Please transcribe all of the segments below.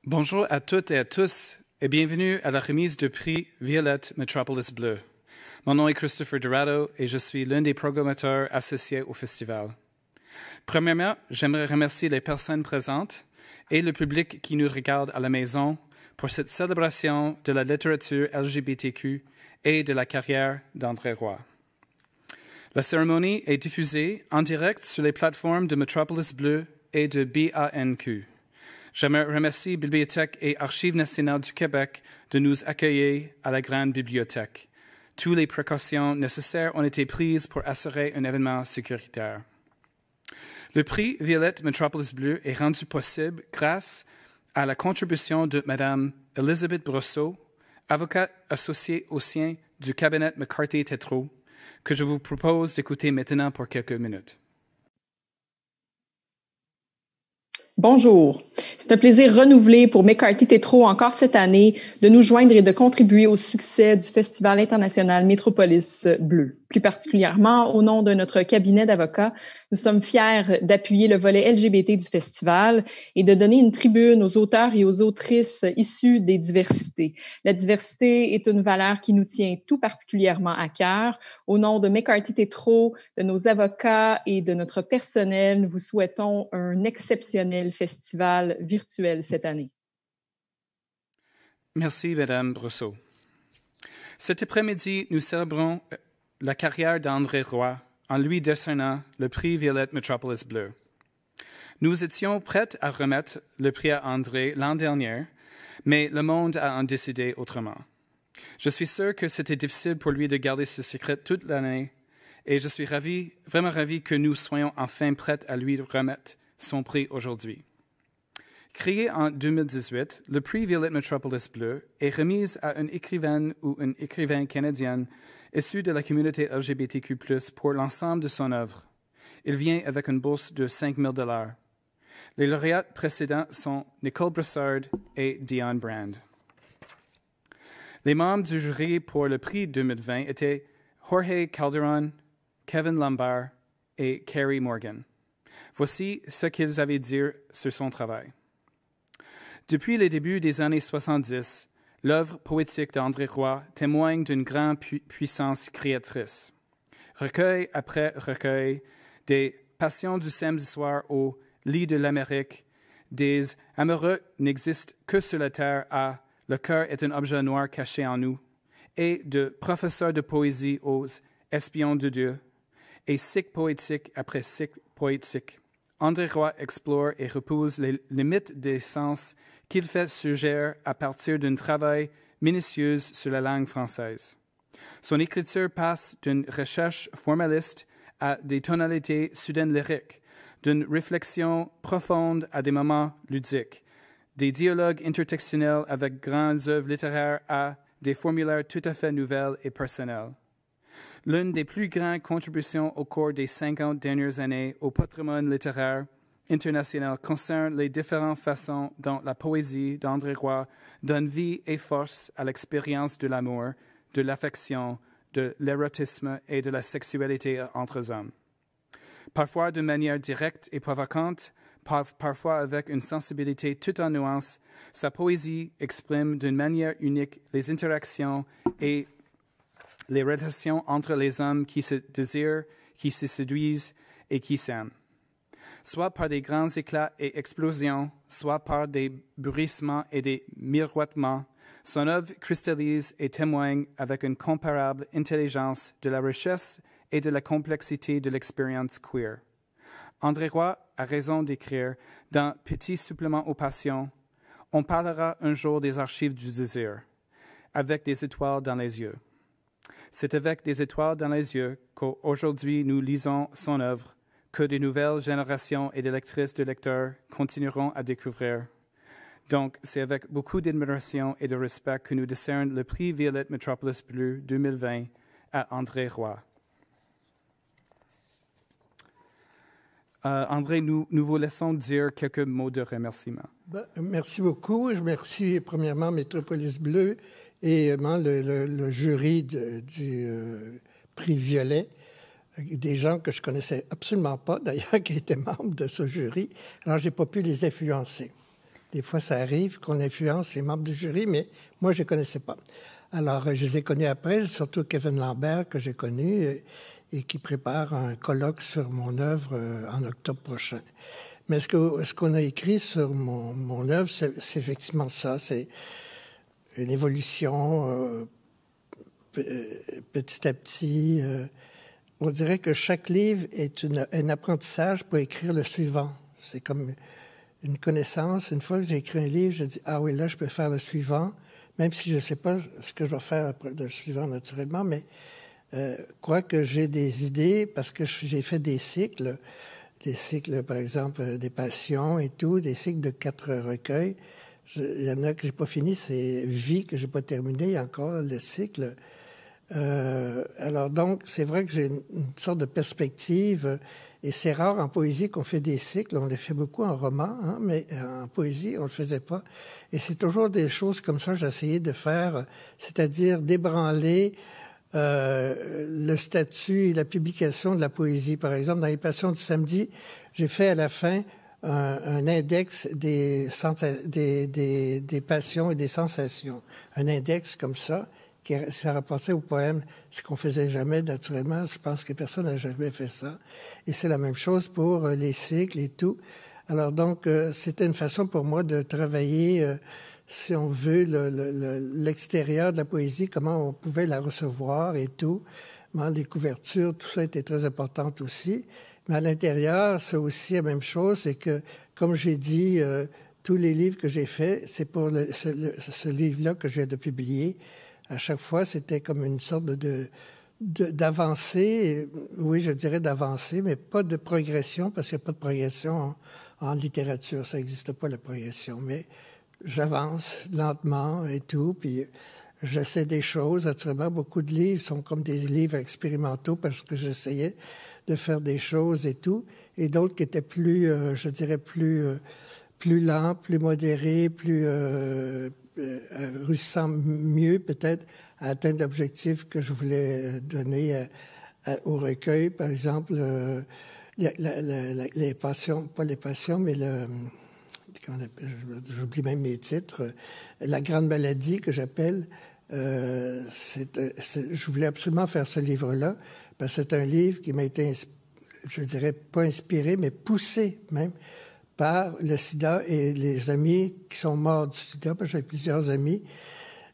Bonjour à toutes et à tous et bienvenue à la remise du prix Violette Metropolis Bleu. Mon nom est Christopher Dorado et je suis l'un des programmateurs associés au festival. Premièrement, j'aimerais remercier les personnes présentes et le public qui nous regarde à la maison pour cette célébration de la littérature LGBTQ et de la carrière d'André Roy. La cérémonie est diffusée en direct sur les plateformes de Metropolis Bleu et de BANQ. J'aimerais remercier Bibliothèque et Archives nationales du Québec de nous accueillir à la Grande Bibliothèque. Toutes les précautions nécessaires ont été prises pour assurer un événement sécuritaire. Le prix Violette Metropolis Bleu est rendu possible grâce à la contribution de Mme Elisabeth Brosseau, avocate associée au sein du cabinet McCarthy-Tétrault, que je vous propose d'écouter maintenant pour quelques minutes. Bonjour. C'est un plaisir renouvelé pour McCarthy-Tétrault encore cette année de nous joindre et de contribuer au succès du Festival international Métropolis Bleu. Plus particulièrement, au nom de notre cabinet d'avocats, nous sommes fiers d'appuyer le volet LGBT du festival et de donner une tribune aux auteurs et aux autrices issus des diversités. La diversité est une valeur qui nous tient tout particulièrement à cœur. Au nom de McCarthy-Tétrault, de nos avocats et de notre personnel, nous vous souhaitons un exceptionnel festival virtuel cette année. Merci, Mme Brosseau. Cet après-midi, nous célébrons la carrière d'André Roy en lui décernant le prix Violette Metropolis Bleu. Nous étions prêts à remettre le prix à André l'an dernier, mais le monde a en décidé autrement. Je suis sûr que c'était difficile pour lui de garder ce secret toute l'année et je suis vraiment ravi que nous soyons enfin prêts à lui remettre son prix aujourd'hui. Créé en 2018, le prix Violette Metropolis Bleu est remis à une écrivaine ou un écrivain canadien issu de la communauté LGBTQ+, pour l'ensemble de son œuvre. Il vient avec une bourse de 5 000 $. Les lauréats précédents sont Nicole Brassard et Dion Brand. Les membres du jury pour le prix 2020 étaient Jorge Calderon, Kevin Lombard et Carrie Morgan. Voici ce qu'ils avaient à dire sur son travail. Depuis les débuts des années 70, l'œuvre poétique d'André Roy témoigne d'une grande puissance créatrice. Recueil après recueil, des passions du samedi soir au lit de l'Amérique, des amoureux n'existent que sur la terre à le cœur est un objet noir caché en nous, et de professeurs de poésie aux espions de Dieu, et cycle poétique après cycle poétique. André Roy explore et repousse les limites des sens qu'il fait surgir à partir d'un travail minutieux sur la langue française. Son écriture passe d'une recherche formaliste à des tonalités soudaines lyriques, d'une réflexion profonde à des moments ludiques, des dialogues intertextuels avec grandes œuvres littéraires à des formulaires tout à fait nouvelles et personnelles. L'une des plus grandes contributions au cours des 50 dernières années au patrimoine littéraire international concerne les différentes façons dont la poésie d'André Roy donne vie et force à l'expérience de l'amour, de l'affection, de l'érotisme et de la sexualité entre hommes. Parfois de manière directe et provocante, parfois avec une sensibilité toute en nuances, sa poésie exprime d'une manière unique les interactions et les relations entre les hommes qui se désirent, qui se séduisent et qui s'aiment. Soit par des grands éclats et explosions, soit par des bruissements et des miroitements, son œuvre cristallise et témoigne avec une comparable intelligence de la richesse et de la complexité de l'expérience queer. André Roy a raison d'écrire dans Petit supplément aux passions, « On parlera un jour des archives du désir, avec des étoiles dans les yeux. » C'est avec des étoiles dans les yeux qu'aujourd'hui nous lisons son œuvre, que de nouvelles générations et de lectrices de lecteurs continueront à découvrir. Donc, c'est avec beaucoup d'admiration et de respect que nous décernons le prix Violette Metropolis Bleu 2020 à André Roy. André, nous vous laissons dire quelques mots de remerciement. Merci beaucoup. Je remercie premièrement Métropolis Bleu et le jury du prix Violet, des gens que je ne connaissais absolument pas, d'ailleurs, qui étaient membres de ce jury. Alors, je n'ai pas pu les influencer. Des fois, ça arrive qu'on influence les membres du jury, mais moi, je ne les connaissais pas. Alors, je les ai connus après, surtout Kevin Lambert, que j'ai connu, et qui prépare un colloque sur mon œuvre en octobre prochain. Mais ce qu'on a écrit sur mon œuvre, c'est effectivement ça. C'est une évolution petit à petit. On dirait que chaque livre est un apprentissage pour écrire le suivant. C'est comme une connaissance. Une fois que j'ai écrit un livre, je dis « Ah oui, là, je peux faire le suivant », même si je ne sais pas ce que je vais faire après le suivant, naturellement, mais quoique j'ai des idées, parce que j'ai fait des cycles, par exemple, des passions et tout, des cycles de 4 recueils. Il y en a que j'ai pas fini, c'est Vie que j'ai pas terminé, il y a encore le cycle. Alors donc, c'est vrai que j'ai une sorte de perspective, et c'est rare en poésie qu'on fait des cycles, on les fait beaucoup en roman, hein, mais en poésie, on le faisait pas. Et c'est toujours des choses comme ça que j'ai essayé de faire, c'est-à-dire d'ébranler le statut et la publication de la poésie. Par exemple, dans les Passions du samedi, j'ai fait à la fin un index des passions et des sensations. Un index comme ça, ça rapportait au poème, ce qu'on faisait jamais naturellement. Je pense que personne n'a jamais fait ça. Et c'est la même chose pour les cycles et tout. Alors donc, c'était une façon pour moi de travailler, si on veut, l'extérieur de la poésie, comment on pouvait la recevoir et tout. Les couvertures, tout ça était très important aussi. Mais à l'intérieur, c'est aussi la même chose, c'est que, comme j'ai dit, tous les livres que j'ai faits, c'est pour ce livre-là que je viens de publier. À chaque fois, c'était comme une sorte d'avancée, oui, je dirais d'avancée, mais pas de progression, parce qu'il n'y a pas de progression en littérature, ça n'existe pas la progression, mais j'avance lentement et tout, puis j'essaie des choses. Naturellement, beaucoup de livres sont comme des livres expérimentaux parce que j'essayais de faire des choses et tout, et d'autres qui étaient plus, je dirais, plus lents, plus modérés, plus réussissant mieux peut-être à atteindre l'objectif que je voulais donner au recueil. Par exemple, les passions, pas les passions, mais j'oublie même mes titres, La Grande Maladie que j'appelle, je voulais absolument faire ce livre-là, parce que c'est un livre qui m'a été, je dirais, pas inspiré, mais poussé même par le sida et les amis qui sont morts du sida, parce que j'avais plusieurs amis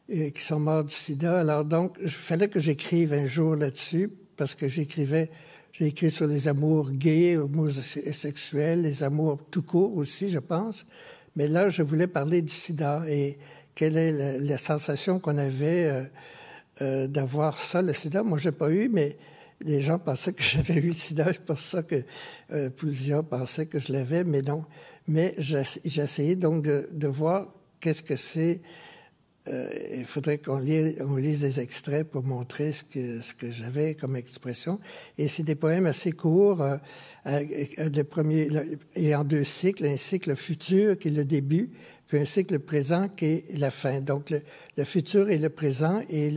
qui sont morts du sida. Alors donc, il fallait que j'écrive un jour là-dessus, parce que j'ai écrit sur les amours gays, homosexuels, les amours tout court aussi, je pense. Mais là, je voulais parler du sida et quelle est la sensation qu'on avait d'avoir ça, le sida. Moi, j'ai pas eu, mais les gens pensaient que j'avais eu le sida. C'est pour ça que plusieurs pensaient que je l'avais, mais non. Mais j'ai essayé donc de voir qu'est-ce que c'est. Il faudrait qu'on lise des extraits pour montrer ce que j'avais comme expression. Et c'est des poèmes assez courts, le premier, et en 2 cycles, un cycle futur qui est le début, puis un cycle présent qui est la fin. Donc le futur et le présent et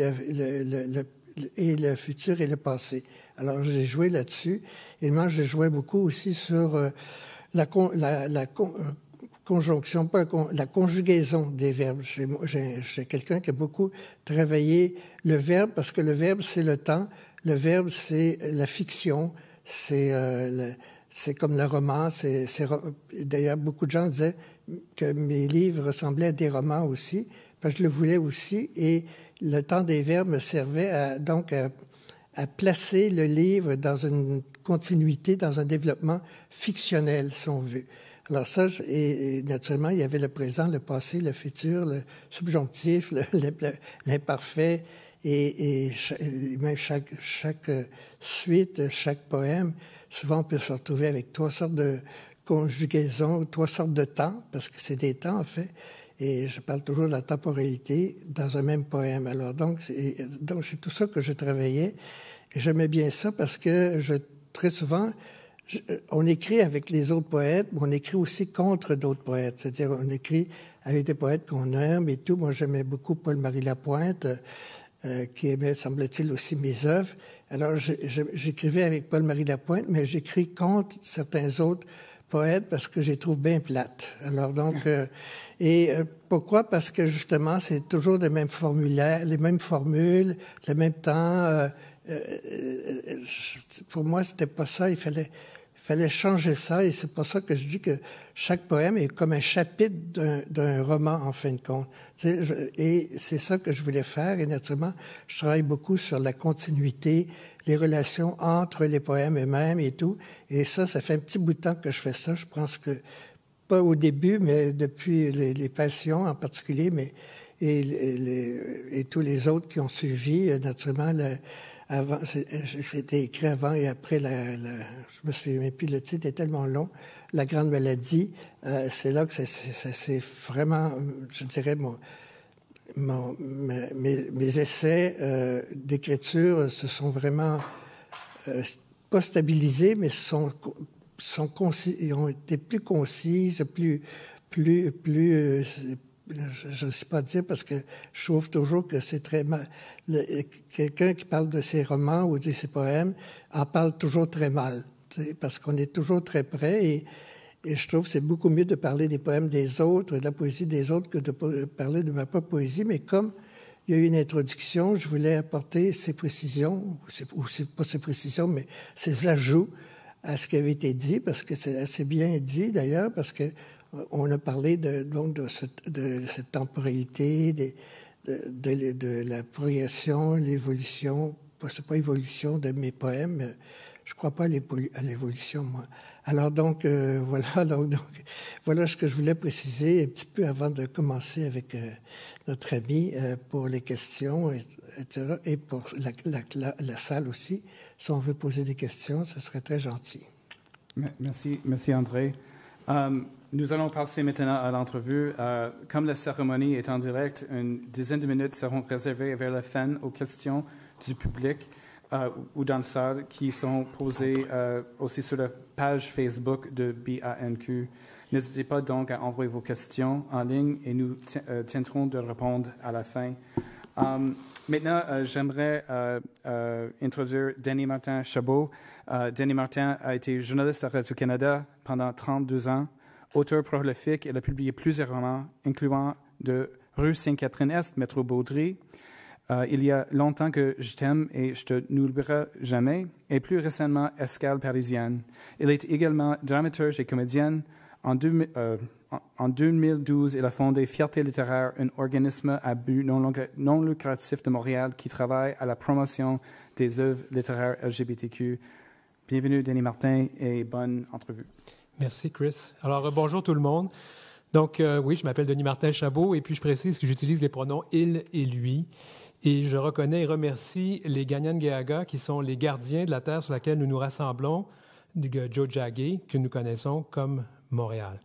le futur et le passé. Alors j'ai joué là-dessus. Et moi, je jouais beaucoup aussi sur la conjonction, pas la conjugaison des verbes. J'ai quelqu'un qui a beaucoup travaillé le verbe, parce que le verbe, c'est le temps. Le verbe, c'est la fiction. C'est comme le roman. D'ailleurs, beaucoup de gens disaient que mes livres ressemblaient à des romans aussi, parce que je le voulais aussi. Et le temps des verbes me servait à placer le livre dans une continuité, dans un développement fictionnel, si on veut. Alors ça, et naturellement, il y avait le présent, le passé, le futur, le subjonctif, l'imparfait, et même chaque suite, chaque poème, souvent on peut se retrouver avec 3 sortes de conjugaisons, 3 sortes de temps, parce que c'est des temps en fait, et je parle toujours de la temporalité dans un même poème. Alors donc c'est tout ça que je travaillais, et j'aimais bien ça parce que très souvent, on écrit avec les autres poètes, mais on écrit aussi contre d'autres poètes. C'est-à-dire, on écrit avec des poètes qu'on aime et tout. Moi, j'aimais beaucoup Paul-Marie Lapointe, qui aimait, semble-t-il, aussi mes œuvres. Alors, j'écrivais avec Paul-Marie Lapointe, mais j'écris contre certains autres poète parce que je les trouve bien plates. Alors donc, pourquoi? Parce que justement, c'est toujours les mêmes formulaires, les mêmes formules, le même temps. Pour moi, c'était pas ça. Il fallait changer ça, et c'est pour ça que je dis que chaque poème est comme un chapitre d'un roman, en fin de compte. Et c'est ça que je voulais faire, et naturellement, je travaille beaucoup sur la continuité, les relations entre les poèmes eux-mêmes et tout, et ça fait un petit bout de temps que je fais ça. Je pense que, pas au début, mais depuis les Passions en particulier, mais et tous les autres qui ont suivi, naturellement, avant, c'était écrit avant et après je me souviens plus, le titre est tellement long, La Grande Maladie. C'est là que c'est vraiment, je dirais, mes essais d'écriture se sont vraiment pas stabilisés, mais ils ont été plus concises, je ne sais pas dire parce que je trouve toujours que c'est très mal. Quelqu'un qui parle de ses romans ou de ses poèmes en parle toujours très mal, parce qu'on est toujours très près, et je trouve que c'est beaucoup mieux de parler des poèmes des autres, de la poésie des autres, que de parler de ma propre poésie. Mais comme il y a eu une introduction, je voulais apporter ces précisions, ou c'est pas ces précisions, mais ces ajouts à ce qui avait été dit, parce que c'est assez bien dit d'ailleurs, parce que on a parlé de cette temporalité, de la progression, l'évolution. C'est pas évolution de mes poèmes, mais je crois pas à l'évolution, moi. Alors donc, voilà ce que je voulais préciser un petit peu avant de commencer avec notre ami pour les questions, etc. Et pour la salle aussi. Si on veut poser des questions, ce serait très gentil. Merci André. Nous allons passer maintenant à l'entrevue. Comme la cérémonie est en direct, une dizaine de minutes seront réservées vers la fin aux questions du public ou dans la salle qui sont posées aussi sur la page Facebook de BANQ. N'hésitez pas donc à envoyer vos questions en ligne et nous tiendrons de répondre à la fin. Maintenant, j'aimerais introduire Denis Martin Chabot. Denis Martin a été journaliste à Radio-Canada pendant 32 ans. Auteur prolifique, il a publié plusieurs romans, incluant de Rue Sainte-Catherine-Est, Métro Baudry, Il y a longtemps que je t'aime et je te n'oublierai jamais, et plus récemment Escale parisienne. Il est également dramaturge et comédienne. En 2012, il a fondé Fierté littéraire, un organisme à but non lucratif de Montréal qui travaille à la promotion des œuvres littéraires LGBTQ. Bienvenue, Denis Martin, et bonne entrevue. Merci, Chris. Alors, bonjour tout le monde. Donc, oui, je m'appelle Denis Martin Chabot, et puis je précise que j'utilise les pronoms « il » et « lui ». Et je reconnais et remercie les Ganyangaga, qui sont les gardiens de la terre sur laquelle nous nous rassemblons, du Tiohtià:ke, que nous connaissons comme Montréal.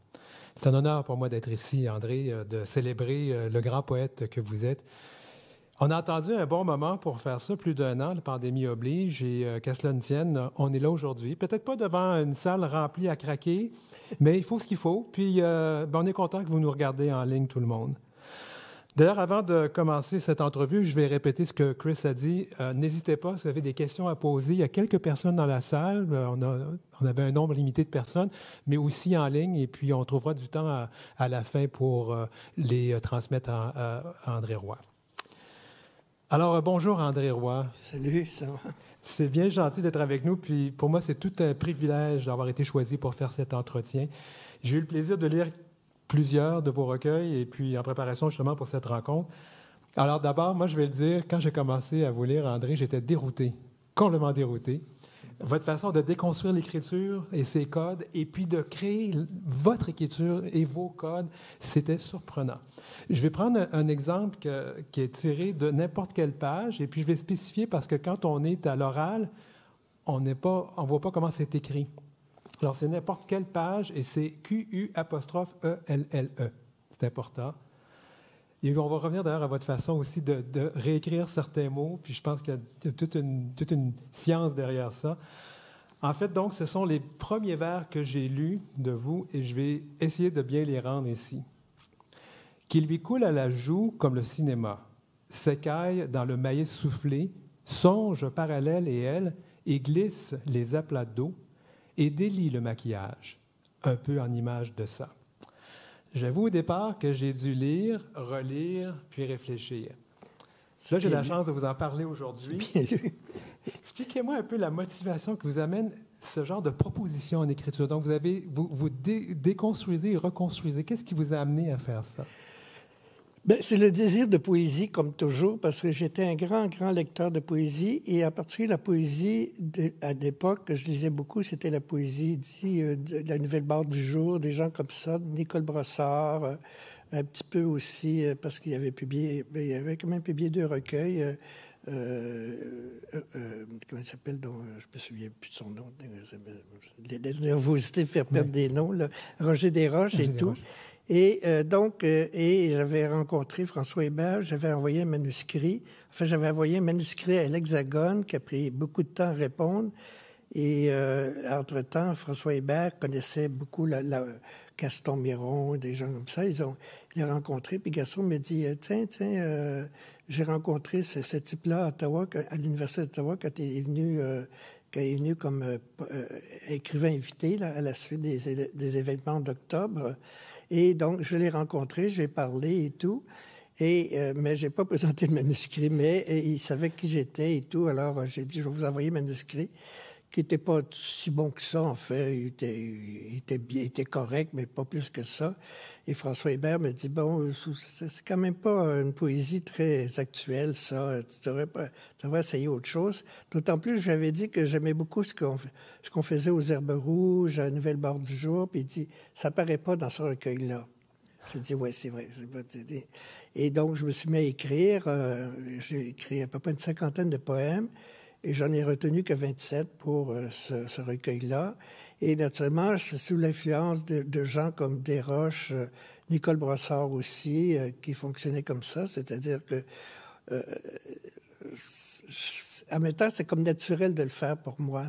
C'est un honneur pour moi d'être ici, André, de célébrer le grand poète que vous êtes. On a attendu un bon moment pour faire ça, plus d'1 an, la pandémie oblige, et qu'à cela ne tienne, on est là aujourd'hui. Peut-être pas devant une salle remplie à craquer, mais il faut ce qu'il faut. Puis on est content que vous nous regardez en ligne, tout le monde. D'ailleurs, avant de commencer cette entrevue, je vais répéter ce que Chris a dit. N'hésitez pas, si vous avez des questions à poser. Il y a quelques personnes dans la salle. On avait un nombre limité de personnes, mais aussi en ligne. Et puis, on trouvera du temps à la fin pour les transmettre à André Roy. Alors, bonjour André Roy. Salut, ça va? C'est bien gentil d'être avec nous. Puis, pour moi, c'est tout un privilège d'avoir été choisi pour faire cet entretien. J'ai eu le plaisir de lire plusieurs de vos recueils, et puis en préparation justement pour cette rencontre. Alors d'abord, moi je vais le dire, quand j'ai commencé à vous lire, André, j'étais dérouté, complètement dérouté. Votre façon de déconstruire l'écriture et ses codes, et puis de créer votre écriture et vos codes, c'était surprenant. Je vais prendre un exemple qui est tiré de n'importe quelle page, et puis je vais spécifier parce que quand on est à l'oral, on ne voit pas comment c'est écrit. Alors, c'est n'importe quelle page, et c'est Q-U'-E-L-L-E. C'est important. Et on va revenir d'ailleurs à votre façon aussi de réécrire certains mots, puis je pense qu'il y a toute une science derrière ça. En fait, donc, ce sont les premiers vers que j'ai lus de vous, et je vais essayer de bien les rendre ici. Qui lui coule à la joue comme le cinéma, s'écaille dans le maïs soufflé, songe parallèle et elle, et glisse les aplats d'eau, et délie le maquillage. un peu en image de ça. J'avoue au départ que j'ai dû lire, relire, puis réfléchir. Là, j'ai la chance de vous en parler aujourd'hui. Bien lu. Expliquez-moi un peu la motivation qui vous amène ce genre de proposition en écriture. Donc, vous déconstruisez et reconstruisez. Qu'est-ce qui vous a amené à faire ça? Bien, c'est le désir de poésie, comme toujours, parce que j'étais un grand, grand lecteur de poésie. Et à partir de la poésie, à l'époque, que je lisais beaucoup, c'était la poésie de la Nouvelle Barre du Jour, des gens comme ça, Nicole Brossard, un petit peu aussi, parce qu'il avait quand même publié 2 recueils. Comment il s'appelle? Je me souviens plus de son nom. Les nervosités faire perdre des noms. Là. Roger Desroches et tout. Et j'avais rencontré François Hébert, j'avais envoyé un manuscrit. Enfin, j'avais envoyé un manuscrit à l'Hexagone qui a pris beaucoup de temps à répondre. Et entre-temps, François Hébert connaissait beaucoup Gaston Miron, des gens comme ça. Il l'a rencontré, puis Gaston me dit « Tiens, j'ai rencontré ce type-là à Ottawa, à l'Université d'Ottawa, quand il est venu comme écrivain invité là, à la suite des événements d'octobre. Et donc, je l'ai rencontré, j'ai parlé et tout. Mais je n'ai pas présenté le manuscrit, mais il savait qui j'étais et tout. Alors, j'ai dit, je vais vous envoyer le manuscrit, qui n'était pas si bon que ça, en fait. Il était correct, mais pas plus que ça. Et François Hébert me dit, bon, c'est quand même pas une poésie très actuelle, ça. Tu devrais essayer autre chose. D'autant plus, j'avais dit que j'aimais beaucoup ce qu'on faisait aux Herbes Rouges, à la Nouvelle Barre du Jour. Puis il dit, ça paraît pas dans ce recueil-là. J'ai dit, oui, c'est vrai. Et donc, je me suis mis à écrire. J'ai écrit à peu près une 50aine de poèmes. Et j'en ai retenu que 27 pour ce recueil-là. Et naturellement, c'est sous l'influence de gens comme Desroches, Nicole Brossard aussi, qui fonctionnaient comme ça. C'est-à-dire que, en même temps, c'est comme naturel de le faire pour moi,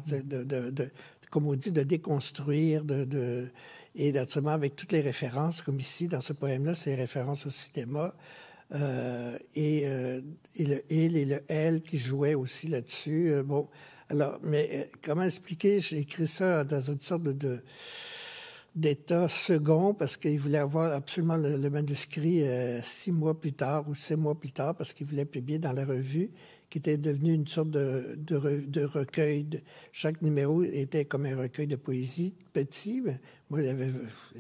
comme on dit, de déconstruire, et naturellement, avec toutes les références, comme ici, dans ce poème-là, c'est les références au cinéma. Et le il et le elle qui jouaient aussi là-dessus. Bon, alors, mais comment expliquer? J'ai écrit ça dans une sorte d'état second parce qu'il voulait avoir absolument le manuscrit 6 mois plus tard ou 7 mois plus tard parce qu'il voulait publier dans la revue qui était devenue une sorte de recueil. Chaque numéro était comme un recueil de poésie petit. Mais moi,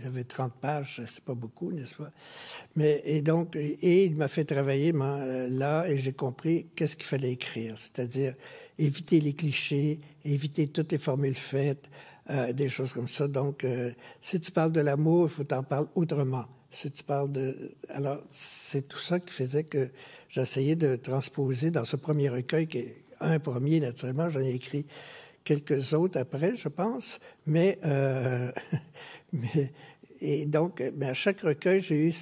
j'avais 30 pages, c'est pas beaucoup, n'est-ce pas? Et il m'a fait travailler là et j'ai compris qu'est-ce qu'il fallait écrire, c'est-à-dire éviter les clichés, éviter toutes les formules faites, des choses comme ça. Donc, si tu parles de l'amour, il faut t'en parler autrement. Si tu parles Alors, c'est tout ça qui faisait que j'essayais de transposer dans ce premier recueil, qui est un premier, naturellement, j'en ai écrit quelques autres après, je pense, mais à chaque recueil, j'ai eu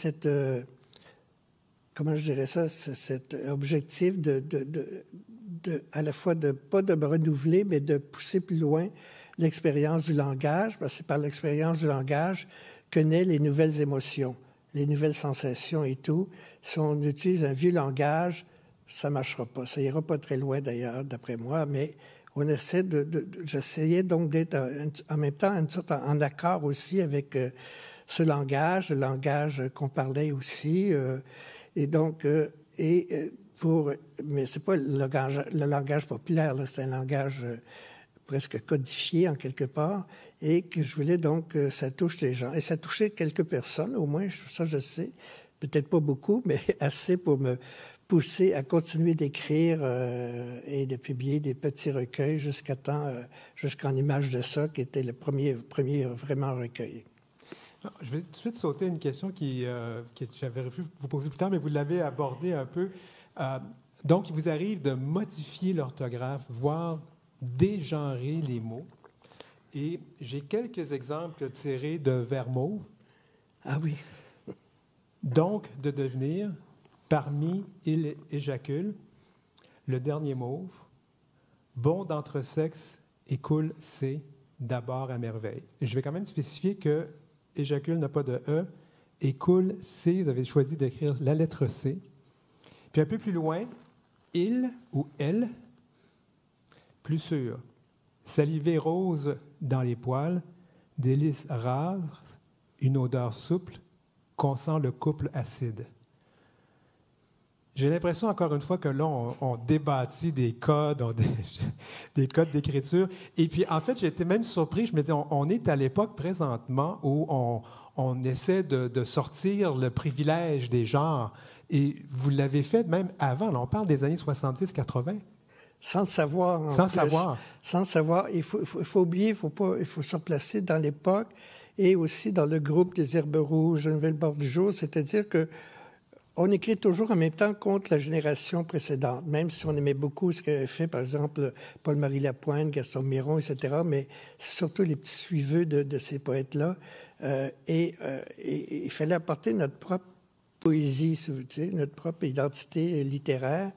comment je dirais ça, cet objectif à la fois pas de me renouveler, mais de pousser plus loin l'expérience du langage, parce que c'est par l'expérience du langage que naissent les nouvelles émotions, les nouvelles sensations et tout. Si on utilise un vieux langage, ça ne marchera pas. Ça ira pas très loin, d'ailleurs, d'après moi, mais j'essayais donc d'être en même temps une sorte en accord aussi avec ce langage, le langage qu'on parlait aussi. Mais c'est pas le langage populaire, là, c'est un langage presque codifié en quelque part, et que je voulais donc que ça touche les gens. Et ça touchait quelques personnes, au moins, ça je sais. Peut-être pas beaucoup, mais assez pour me pousser à continuer d'écrire et de publier des petits recueils jusqu'en Image de ça, qui était le premier vraiment recueil. Je vais tout de suite sauter une question que j'avais refusé vous poser plus tard, mais vous l'avez abordée un peu. Donc, il vous arrive de modifier l'orthographe, voire dégenrer les mots. Et j'ai quelques exemples tirés de Vers mauve. Ah oui. Donc, de devenir, parmi il éjacule, le dernier mauve, bon d'entre-sexe, écoule, c'est d'abord à merveille. Et je vais quand même spécifier que éjacule n'a pas de E, écoule, C, vous avez choisi d'écrire la lettre C. Puis un peu plus loin, il ou elle, plus sûr, salivé rose dans les poils, délices rares, une odeur souple, qu'on sent le couple acide. J'ai l'impression, encore une fois, que là, on débâtit des codes, des codes d'écriture. Et puis, en fait, j'ai été même surpris. Je me dis, on est à l'époque présentement où on essaie de sortir le privilège des genres. Et vous l'avez fait même avant. Là, on parle des années 70-80. Sans le savoir. Sans le savoir. Il faut oublier, il faut se replacer dans l'époque et aussi dans le groupe des Herbes rouges, la Nouvelle Bord du jour. C'est-à-dire que on écrit toujours en même temps contre la génération précédente, même si on aimait beaucoup ce qu'avait fait, par exemple, Paul-Marie Lapointe, Gaston Miron, etc., mais c'est surtout les petits suiveux de ces poètes-là. Et il fallait apporter notre propre poésie, si vous voulez, notre propre identité littéraire.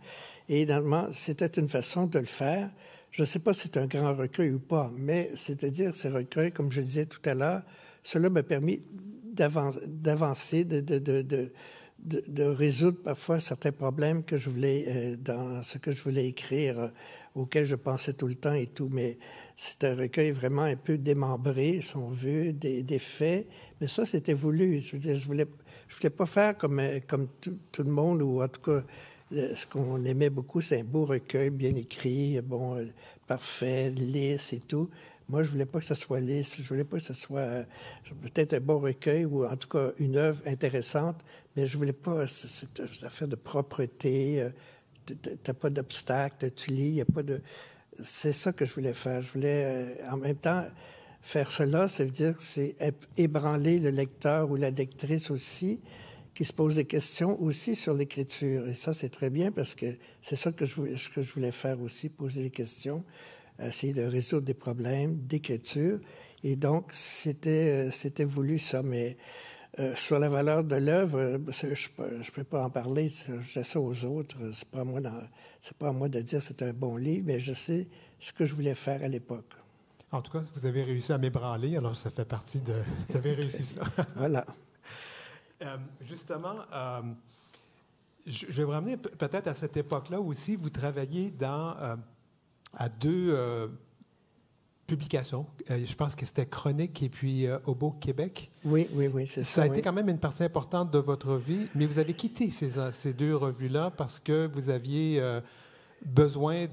Et évidemment, c'était une façon de le faire. Je ne sais pas si c'est un grand recueil ou pas, mais c'est-à-dire ces recueils, comme je le disais tout à l'heure, cela m'a permis d'avancer, de résoudre parfois certains problèmes que je voulais, dans ce que je voulais écrire, auxquels je pensais tout le temps et tout. Mais c'est un recueil vraiment un peu démembré, si on veut, des faits. Mais ça, c'était voulu. Je veux dire, je voulais pas faire comme tout le monde, ou en tout cas, ce qu'on aimait beaucoup, c'est un beau recueil, bien écrit, bon, parfait, lisse et tout. Moi, je voulais pas que ce soit lisse, je voulais pas que ce soit peut-être un bon recueil ou en tout cas une œuvre intéressante, mais je voulais pas cette affaire de propreté, t'as pas d'obstacle, tu lis, il y a pas de... C'est ça que je voulais faire. Je voulais en même temps faire cela, ça veut dire que c'est ébranler le lecteur ou la lectrice aussi, qui se pose des questions aussi sur l'écriture. Et ça, c'est très bien parce que c'est ça que je voulais faire aussi, poser des questions, essayer de résoudre des problèmes d'écriture. Et donc, c'était voulu ça. Mais sur la valeur de l'œuvre, je peux pas en parler. Je laisse ça aux autres. C'est pas à moi de dire que c'est un bon livre, mais je sais ce que je voulais faire à l'époque. En tout cas, vous avez réussi à m'ébranler, alors ça fait partie de... Vous avez réussi ça. Voilà. Justement, je vais vous ramener peut-être à cette époque-là aussi. Vous travaillez à deux publications. Je pense que c'était Chronique et puis Au Beau Québec. Oui, c'est ça. Ça a été quand même une partie importante de votre vie, mais vous avez quitté ces deux revues-là parce que vous aviez besoin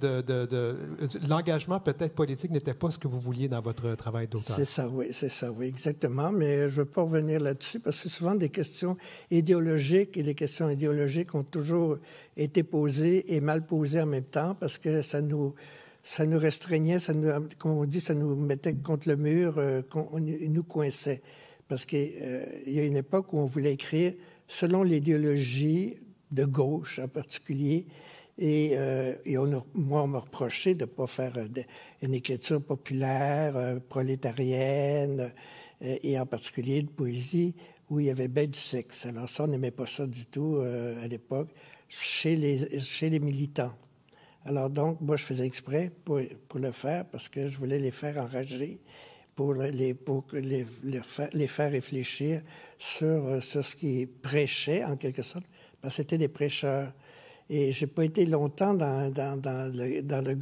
l'engagement peut-être politique n'était pas ce que vous vouliez dans votre travail d'auteur. C'est ça, oui, exactement. Mais je ne veux pas revenir là-dessus parce que c'est souvent des questions idéologiques et les questions idéologiques ont toujours été posées et mal posées en même temps parce que ça nous restreignait, comme on dit, ça nous mettait contre le mur, il nous coinçait. Parce qu'il y a une époque où on voulait écrire selon l'idéologie de gauche en particulier. Et moi, on m'a reproché de ne pas faire une écriture populaire, prolétarienne, et en particulier de poésie, où il y avait bien du sexe. Alors ça, on n'aimait pas ça du tout à l'époque, chez les militants. Alors donc, moi, je faisais exprès pour le faire, parce que je voulais les faire enrager, pour les faire réfléchir sur ce qu'ils prêchaient, en quelque sorte, parce que c'était des prêcheurs. Et j'ai pas été longtemps dans le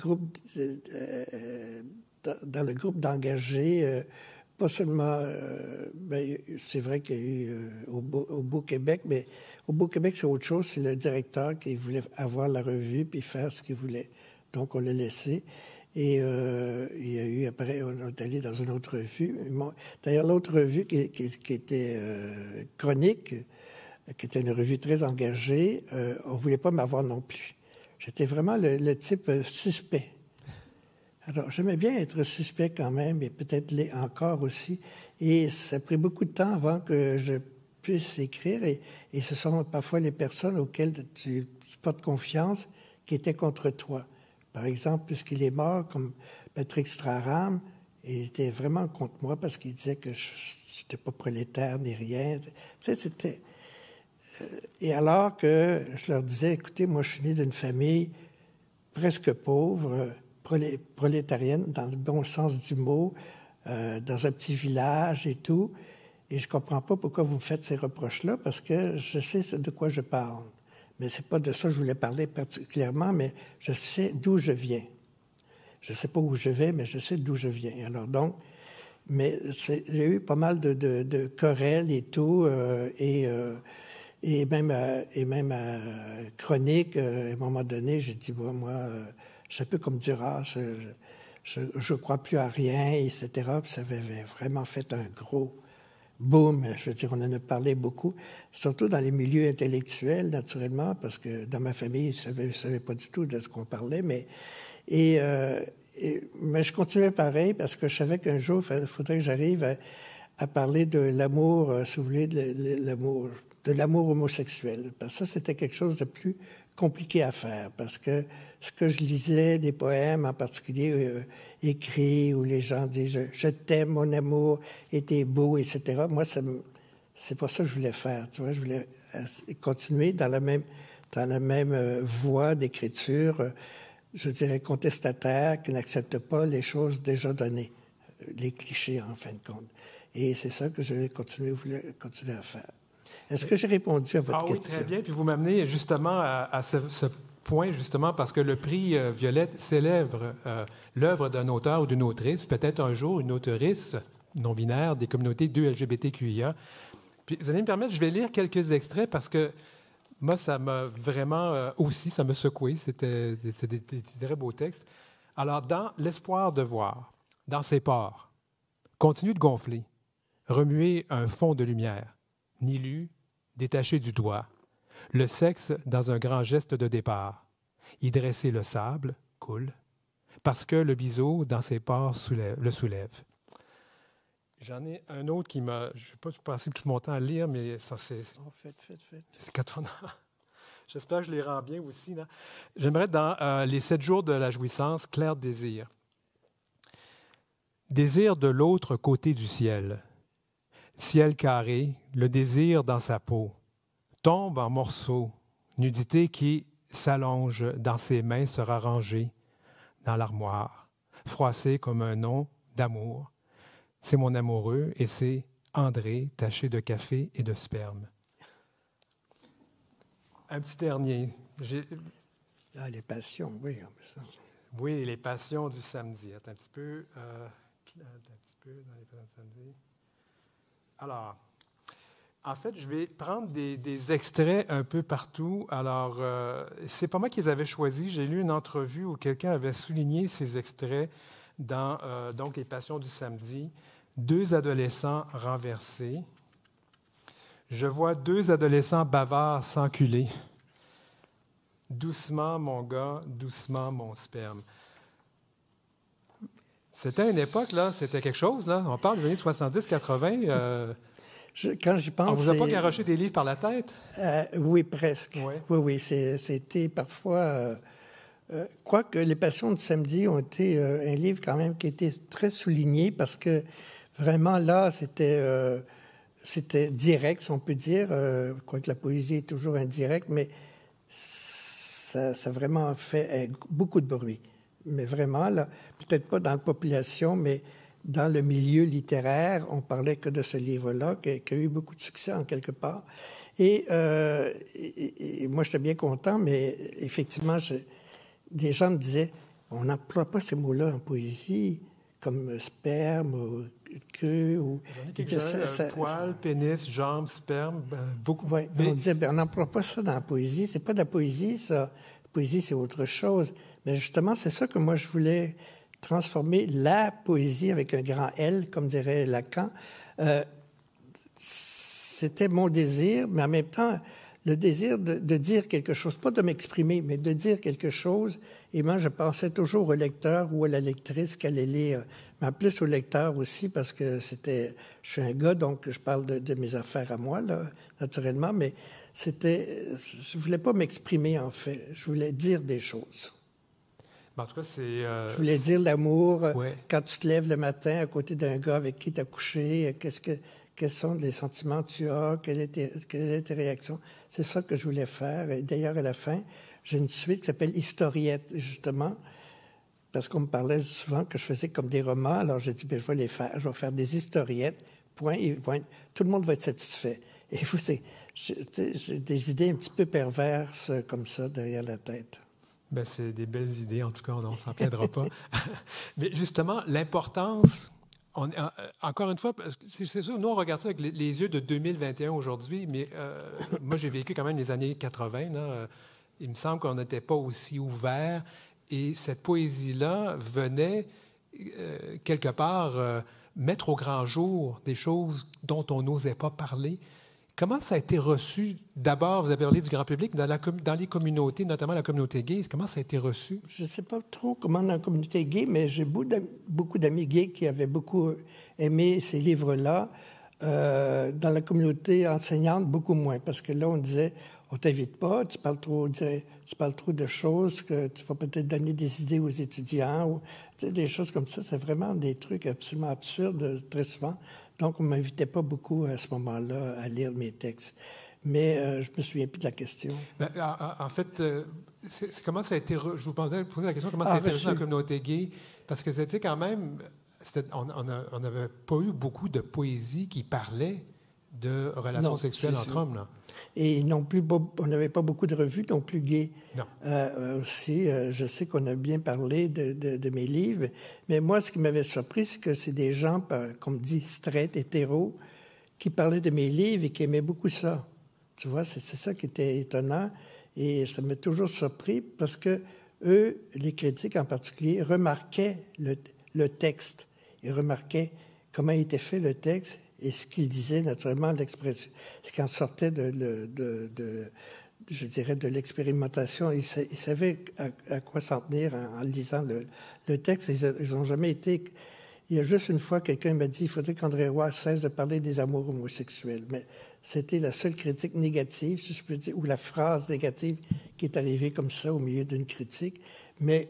groupe d'engagés, pas seulement. C'est vrai qu'il y a eu au Beau Québec, mais au Beau Québec c'est autre chose. C'est le directeur qui voulait avoir la revue puis faire ce qu'il voulait. Donc on l'a laissé. Et il y a eu après on est allé dans une autre revue. D'ailleurs l'autre revue qui était Chronique, qui était une revue très engagée, on ne voulait pas m'avoir non plus. J'étais vraiment le type suspect. Alors, j'aimais bien être suspect quand même, et peut-être encore aussi. Et ça a pris beaucoup de temps avant que je puisse écrire. Et ce sont parfois les personnes auxquelles tu portes confiance qui étaient contre toi. Par exemple, puisqu'il est mort, comme Patrick Straham, il était vraiment contre moi parce qu'il disait que je n'étais pas prolétaire ni rien. Tu sais, c'était... Et alors que je leur disais, écoutez, moi, je suis né d'une famille presque pauvre, prolétarienne, dans le bon sens du mot, dans un petit village et tout, et je ne comprends pas pourquoi vous me faites ces reproches-là, parce que je sais de quoi je parle. Mais c'est pas de ça que je voulais parler particulièrement, mais je sais d'où je viens. Je ne sais pas où je vais, mais je sais d'où je viens. Alors donc, Mais il y a eu pas mal de querelles et tout, et même à Chronique, à un moment donné, j'ai dit, moi, je suis un peu comme Duras, je crois plus à rien, etc. Puis ça avait vraiment fait un gros boom. Je veux dire, on en a parlé beaucoup, surtout dans les milieux intellectuels, naturellement, parce que dans ma famille, je ne savais pas du tout de ce qu'on parlait, mais je continuais pareil parce que je savais qu'un jour, il faudrait que j'arrive à parler de l'amour, si vous voulez, de l'amour homosexuel. Parce que ça, c'était quelque chose de plus compliqué à faire. Parce que ce que je lisais, des poèmes en particulier écrits, où les gens disent « Je t'aime, mon amour, et t'es beau », etc. Moi, c'est pas ça que je voulais faire. Tu vois, je voulais continuer dans la même voie d'écriture, je dirais contestataire, qui n'accepte pas les choses déjà données, les clichés, en fin de compte. Et c'est ça que je voulais continuer à faire. Est-ce que j'ai répondu à votre question? Oui, très bien. Puis vous m'amenez justement à ce point, justement, parce que le prix Violette célèbre l'œuvre d'un auteur ou d'une autrice, peut-être un jour une auteurice non-binaire des communautés 2 LGBTQIA. Puis vous allez me permettre, je vais lire quelques extraits parce que moi, ça m'a vraiment aussi, ça m'a secoué. C'était des très beaux textes. Alors, dans L'espoir de voir, dans ses pores, continue de gonfler, remuer un fond de lumière, ni lu, détaché du doigt, le sexe dans un grand geste de départ, y dresser le sable, coule, parce que le biseau dans ses pores le soulève. J'en ai un autre qui m'a... Je ne vais pas passer tout mon temps à lire, mais ça, c'est... Oh, faites. C'est 80 ans. J'espère que je les rends bien aussi, là. J'aimerais, dans Les 7 jours de la jouissance, clair désir. Désir de l'autre côté du ciel. Ciel carré, le désir dans sa peau. Tombe en morceaux, nudité qui s'allonge dans ses mains sera rangée dans l'armoire, froissée comme un nom d'amour. C'est mon amoureux et c'est André, taché de café et de sperme. Un petit dernier. Les passions, oui. Ça. Oui, les passions du samedi. Attends un petit peu. Dans les passions du samedi. Alors, en fait, je vais prendre des extraits un peu partout. Alors, c'est pas moi qui les avais choisis. J'ai lu une entrevue où quelqu'un avait souligné ces extraits dans donc les passions du samedi. 2 adolescents renversés. Je vois 2 adolescents bavards s'enculer. Doucement, mon gars, doucement, mon sperme. C'était une époque, là, c'était quelque chose, là. On parle des années 70-80. Quand j'y pense... On ne vous a pas garoché des livres par la tête? Oui, presque. Ouais. Oui, c'était parfois... quoique Les Passions du samedi ont été un livre quand même qui a été très souligné parce que vraiment, là, c'était direct, si on peut dire. Quoique la poésie est toujours indirecte, mais ça a vraiment fait beaucoup de bruit. Mais vraiment, là, peut-être pas dans la population, mais dans le milieu littéraire, on parlait que de ce livre-là, qui a eu beaucoup de succès en quelque part. Et moi, j'étais bien content, mais effectivement, des gens me disaient, on n'emploie pas ces mots-là en poésie, comme sperme ou queue. Ou... Poil, pénis, jambes, sperme, beaucoup. Oui, mais... on disait, on n'emploie pas ça dans la poésie. C'est pas de la poésie, ça. La poésie, c'est autre chose. Mais justement, c'est ça que moi, je voulais transformer la poésie avec un grand L, comme dirait Lacan. C'était mon désir, mais en même temps, le désir de dire quelque chose, pas de m'exprimer, mais de dire quelque chose. Et moi, je pensais toujours au lecteur ou à la lectrice qui allait lire, mais en plus au lecteur aussi, parce que je suis un gars, donc je parle de mes affaires à moi, là, naturellement, mais je voulais pas m'exprimer, en fait. Je voulais dire des choses. En tout cas, je voulais dire l'amour. Ouais. Quand tu te lèves le matin à côté d'un gars avec qui tu as couché, quels sont les sentiments que tu as, quelle est tes réactions. C'est ça que je voulais faire. Et d'ailleurs, à la fin, j'ai une suite qui s'appelle Historiette, justement, parce qu'on me parlait souvent que je faisais comme des romans. Alors, j'ai dit, je vais les faire. Je vais faire des historiettes, point. Tout le monde va être satisfait. Et vous, j'ai des idées un petit peu perverses comme ça derrière la tête. Bien, c'est des belles idées, en tout cas, on ne s'en plaindra pas. Mais justement, l'importance, Encore une fois, c'est sûr, nous, on regarde ça avec les yeux de 2021 aujourd'hui, mais moi, j'ai vécu quand même les années 80. Là, il me semble qu'on n'était pas aussi ouvert. Et cette poésie-là venait, quelque part, mettre au grand jour des choses dont on n'osait pas parler. Comment ça a été reçu? D'abord, vous avez parlé du grand public, dans les communautés, notamment la communauté gay. Comment ça a été reçu? Je ne sais pas trop comment dans la communauté gay, mais j'ai beaucoup d'amis gays qui avaient beaucoup aimé ces livres-là. Dans la communauté enseignante, beaucoup moins, parce que là, on disait, on t'invite pas, tu parles trop de choses, que tu vas peut-être donner des idées aux étudiants, ou des choses comme ça. C'est vraiment des trucs absolument absurdes, très souvent. Donc, on ne m'invitait pas beaucoup à ce moment-là à lire mes textes. Mais je me souviens plus de la question. Ben, en fait, comment ça a été... Je vous posais la question, comment ça a été reçu dans la communauté gay? Parce que c'était quand même... On n'avait pas eu beaucoup de poésie qui parlait de relations sexuelles entre hommes, là. Et non plus, on n'avait pas beaucoup de revues non plus gays. Non. Aussi, je sais qu'on a bien parlé de mes livres, mais moi, ce qui m'avait surpris, c'est que c'est des gens, comme dit, straight, hétéros, qui parlaient de mes livres et qui aimaient beaucoup ça. Tu vois, c'est ça qui était étonnant. Et ça m'a toujours surpris parce que eux, les critiques en particulier, remarquaient le texte. Ils remarquaient comment était fait le texte et ce qu'il disait, naturellement, l'expression, ce qui en sortait je dirais, de l'expérimentation. Ils savaient à quoi s'en tenir en lisant le texte. Ils n'ont jamais été... Il y a juste une fois, quelqu'un m'a dit, il faudrait qu'André Roy cesse de parler des amours homosexuels. Mais c'était la seule critique négative, si je peux dire, ou la phrase négative qui est arrivée comme ça au milieu d'une critique. Mais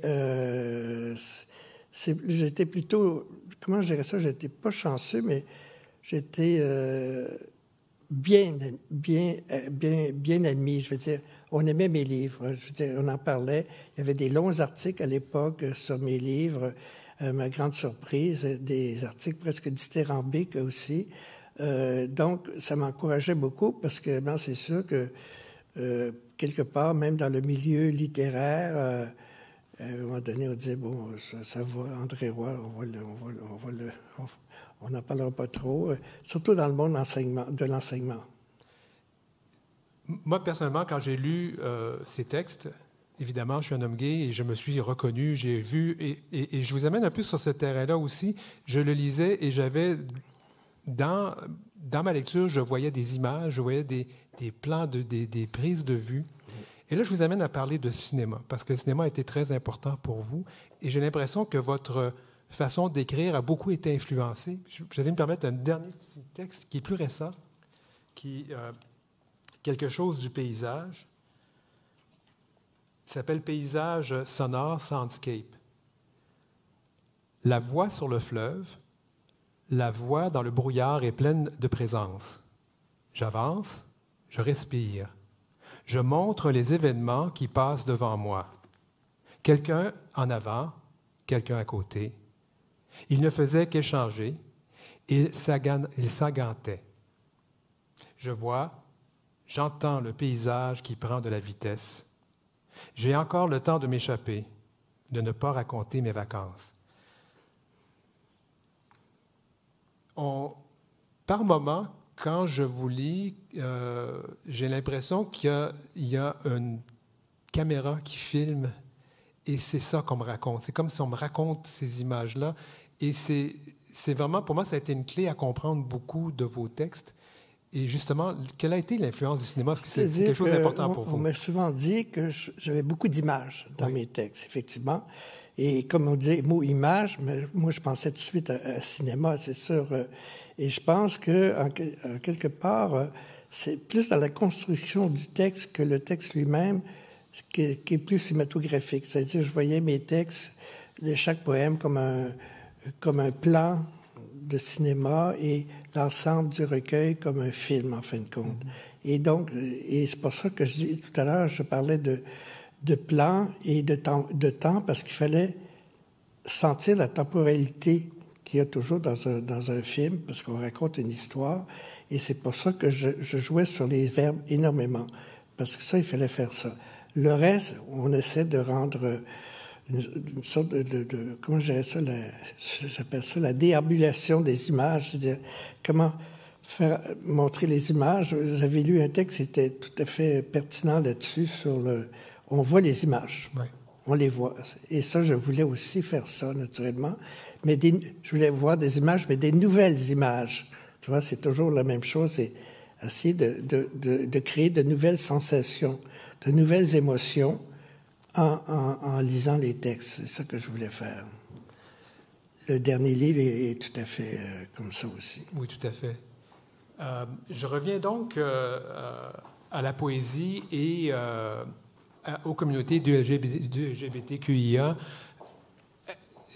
j'étais plutôt... Comment je dirais ça? J'étais pas chanceux, mais j'étais bien admis. Je veux dire, on aimait mes livres. Je veux dire, on en parlait. Il y avait des longs articles à l'époque sur mes livres. Ma grande surprise, des articles presque dithyrambiques aussi. Donc, ça m'encourageait beaucoup parce que, ben, c'est sûr que quelque part, même dans le milieu littéraire, à un moment donné, on disait, bon, ça va, André Roy, on n'en parlera pas trop, surtout dans le monde de l'enseignement. Moi, personnellement, quand j'ai lu ces textes, évidemment, je suis un homme gay et je me suis reconnu, j'ai vu, et je vous amène un peu sur ce terrain-là aussi. Je le lisais et j'avais, dans ma lecture, je voyais des images, je voyais des plans, des prises de vue. Et là, je vous amène à parler de cinéma, parce que le cinéma a été très important pour vous. Et j'ai l'impression que votre façon d'écrire a beaucoup été influencée. Vous allez me permettre un dernier petit texte qui est plus récent, qui quelque chose du paysage. Il s'appelle « Paysage sonore, soundscape ». La voix sur le fleuve, la voix dans le brouillard est pleine de présence. J'avance, je respire. Je montre les événements qui passent devant moi. Quelqu'un en avant, quelqu'un à côté. Il ne faisait qu'échanger. Il s'agantait. Je vois, j'entends le paysage qui prend de la vitesse. J'ai encore le temps de m'échapper, de ne pas raconter mes vacances. Par moments, quand je vous lis, j'ai l'impression qu'il y a une caméra qui filme et c'est ça qu'on me raconte. C'est comme si on me raconte ces images-là. Et c'est vraiment, pour moi, ça a été une clé à comprendre beaucoup de vos textes. Et justement, quelle a été l'influence du cinéma? Parce que c'est quelque chose d'important pour vous. On m'a souvent dit que j'avais beaucoup d'images dans mes textes, effectivement. Et comme on dit, mot image, mais moi, je pensais tout de suite à cinéma, c'est sûr. Et je pense que, en quelque part, c'est plus dans la construction du texte que le texte lui-même qui est plus cinématographique. C'est-à-dire, je voyais mes textes, chaque poème comme un plan de cinéma et l'ensemble du recueil comme un film, en fin de compte. Et donc, c'est pour ça que je dis tout à l'heure, je parlais de plan et de temps parce qu'il fallait sentir la temporalité qu'il y a toujours dans un film, parce qu'on raconte une histoire. Et c'est pour ça que je jouais sur les verbes énormément, parce que ça, il fallait faire ça. Le reste, on essaie de rendre une sorte comment je dirais ça, j'appelle ça la déambulation des images, c'est-à-dire comment montrer les images. Vous avez lu un texte qui était tout à fait pertinent là-dessus, on voit les images. Oui. On les voit. Et ça, je voulais aussi faire ça, naturellement. Mais je voulais voir des images, mais des nouvelles images. Tu vois, c'est toujours la même chose, c'est essayer de créer de nouvelles sensations, de nouvelles émotions en lisant les textes. C'est ça que je voulais faire. Le dernier livre est tout à fait comme ça aussi. Oui, tout à fait. Je reviens donc à la poésie et aux communautés de LGBTQIA.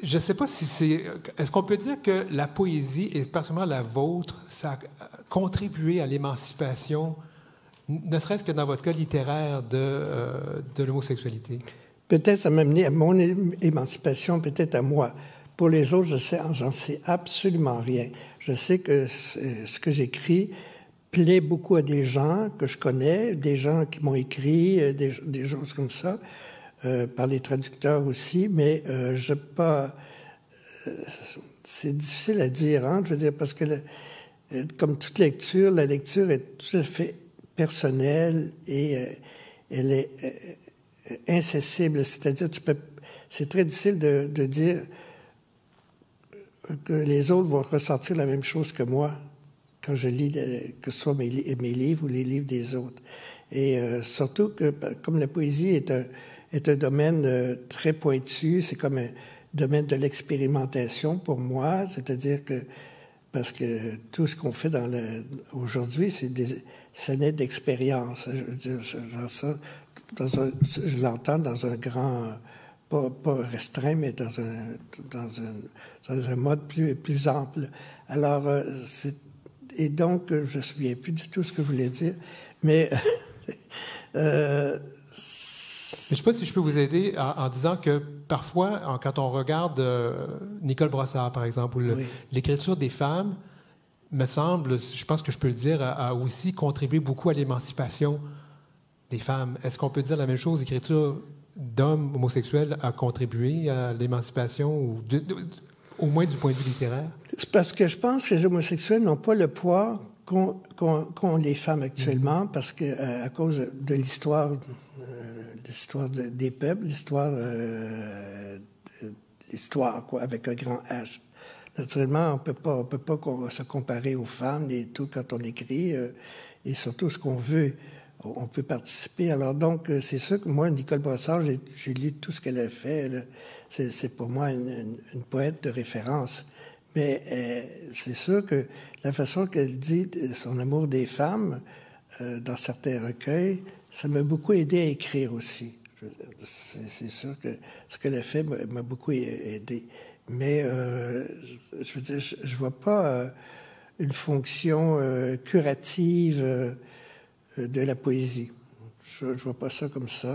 Je ne sais pas si c'est... Est-ce qu'on peut dire que la poésie, et particulièrement la vôtre, ça a contribué à l'émancipation, ne serait-ce que dans votre cas littéraire, de l'homosexualité? Peut-être ça m'a amené à mon émancipation, peut-être à moi. Pour les autres, j'en sais absolument rien. Je sais que ce que j'écris plaît beaucoup à des gens que je connais, des gens qui m'ont écrit, des choses comme ça, par les traducteurs aussi, mais c'est difficile à dire, hein, je veux dire, parce que comme toute lecture, la lecture est tout à fait personnelle et elle est incessible, c'est-à-dire c'est très difficile de dire que les autres vont ressentir la même chose que moi quand je lis, que ce soit mes livres ou les livres des autres. Et surtout que, comme la poésie est un domaine très pointu, c'est comme un domaine de l'expérimentation pour moi, c'est-à-dire que, parce que tout ce qu'on fait aujourd'hui, ça naît d'expérience. Je veux dire, je l'entends dans un grand... Pas restreint, mais dans un mode plus ample. Alors, et donc, je ne me souviens plus du tout ce que je voulais dire, mais... je ne sais pas si je peux vous aider en disant que parfois, quand on regarde Nicole Brossard, par exemple, ou l'écriture des femmes, me semble, je pense que je peux le dire, a aussi contribué beaucoup à l'émancipation des femmes. Est-ce qu'on peut dire la même chose, l'écriture d'hommes homosexuels a contribué à l'émancipation, ou au moins du point de vue littéraire? C'est parce que je pense que les homosexuels n'ont pas le poids qu'ont les femmes actuellement, parce que à cause de l'histoire des peuples, l'histoire quoi, avec un grand H. Naturellement, on peut pas se comparer aux femmes et tout quand on écrit, et surtout ce qu'on veut. On peut participer. Alors donc, c'est sûr que moi, Nicole Brossard, j'ai lu tout ce qu'elle a fait. C'est pour moi une poète de référence. Mais c'est sûr que la façon qu'elle dit son amour des femmes dans certains recueils, ça m'a beaucoup aidé à écrire aussi. C'est sûr que ce qu'elle a fait m'a beaucoup aidé. Mais je veux dire, je vois pas une fonction curative de la poésie. Je ne vois pas ça comme ça.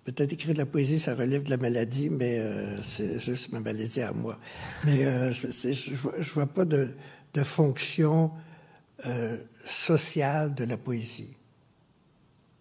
Peut-être écrire de la poésie, ça relève de la maladie, mais c'est juste ma maladie à moi. Mais je ne vois pas de fonction sociale de la poésie.